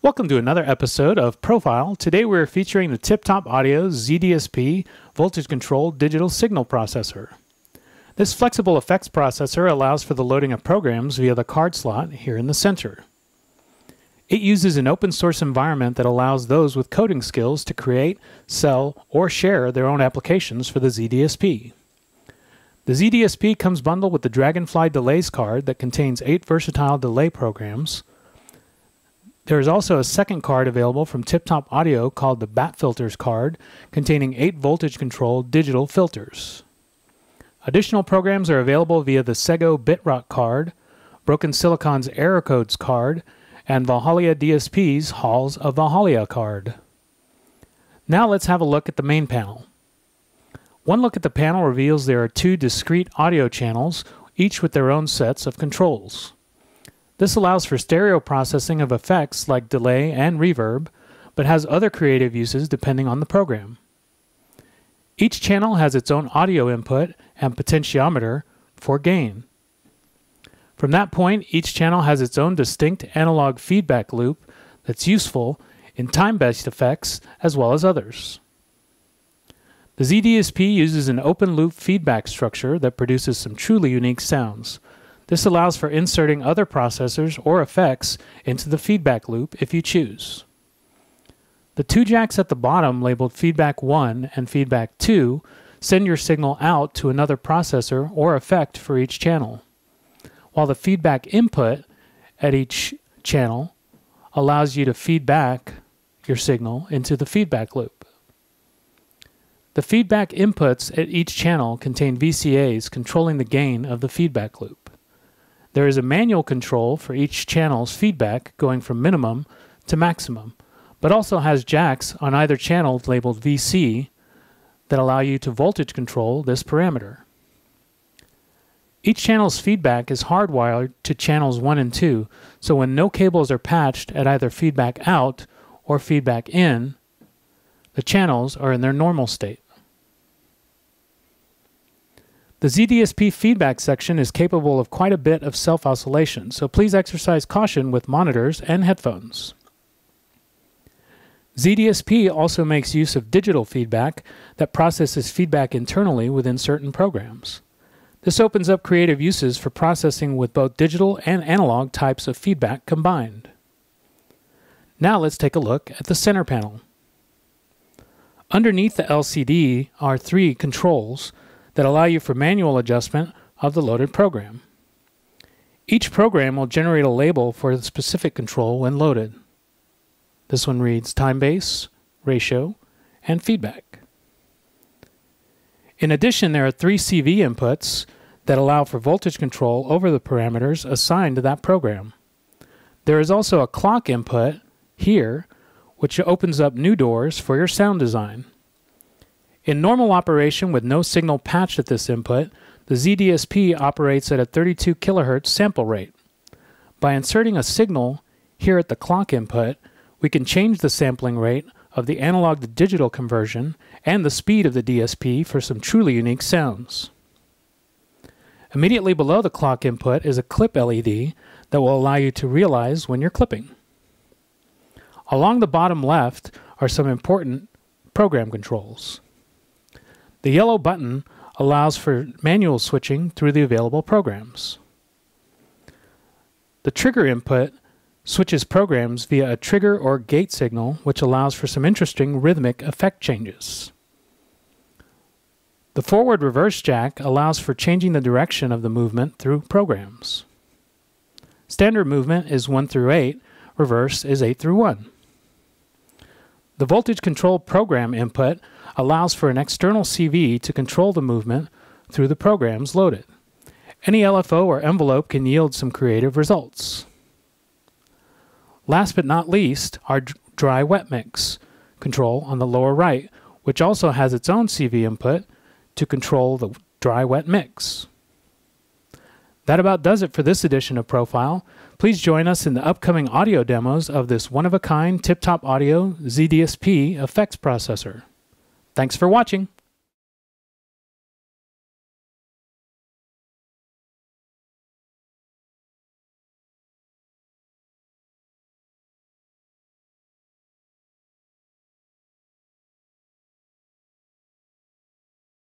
Welcome to another episode of Profile. Today we're featuring the TipTop Audio ZDSP voltage controlled digital signal processor. This flexible effects processor allows for the loading of programs via the card slot here in the center. It uses an open source environment that allows those with coding skills to create, sell, or share their own applications for the ZDSP. The ZDSP comes bundled with the Dragonfly Delays card that contains 8 versatile delay programs. There is also a second card available from TipTop Audio called the Bat Filters card, containing 8 voltage-controlled digital filters. Additional programs are available via the Sego Bitrot card, Broken Silicon's Error Codes card, and Valhalla DSP's Halls of Valhalla card. Now let's have a look at the main panel. One look at the panel reveals there are 2 discrete audio channels, each with their own sets of controls. This allows for stereo processing of effects like delay and reverb, but has other creative uses depending on the program. Each channel has its own audio input and potentiometer for gain. From that point, each channel has its own distinct analog feedback loop that's useful in time-based effects as well as others. The ZDSP uses an open-loop feedback structure that produces some truly unique sounds. This allows for inserting other processors or effects into the feedback loop if you choose. The 2 jacks at the bottom labeled Feedback 1 and Feedback 2 send your signal out to another processor or effect for each channel, while the feedback input at each channel allows you to feed back your signal into the feedback loop. The feedback inputs at each channel contain VCAs controlling the gain of the feedback loop. There is a manual control for each channel's feedback going from minimum to maximum, but also has jacks on either channel labeled VC that allow you to voltage control this parameter. Each channel's feedback is hardwired to channels 1 and 2, so when no cables are patched at either feedback out or feedback in, the channels are in their normal state. The ZDSP feedback section is capable of quite a bit of self-oscillation, so please exercise caution with monitors and headphones. ZDSP also makes use of digital feedback that processes feedback internally within certain programs. This opens up creative uses for processing with both digital and analog types of feedback combined. Now let's take a look at the center panel. Underneath the LCD are 3 controls that allow you for manual adjustment of the loaded program. Each program will generate a label for the specific control when loaded. This one reads time base, ratio, and feedback. In addition, there are 3 CV inputs that allow for voltage control over the parameters assigned to that program. There is also a clock input here, which opens up new doors for your sound design. In normal operation with no signal patched at this input, the ZDSP operates at a 32 kHz sample rate. By inserting a signal here at the clock input, we can change the sampling rate of the analog to digital conversion and the speed of the DSP for some truly unique sounds. Immediately below the clock input is a clip LED that will allow you to realize when you're clipping. Along the bottom left are some important program controls. The yellow button allows for manual switching through the available programs. The trigger input switches programs via a trigger or gate signal, which allows for some interesting rhythmic effect changes. The forward-reverse jack allows for changing the direction of the movement through programs. Standard movement is 1 through 8, reverse is 8 through 1. The voltage control program input allows for an external CV to control the movement through the programs loaded. Any LFO or envelope can yield some creative results. Last but not least, our dry-wet mix control on the lower right, which also has its own CV input to control the dry-wet mix. That about does it for this edition of Profile. Please join us in the upcoming audio demos of this one-of-a-kind TipTop Audio ZDSP effects processor. Thanks for watching.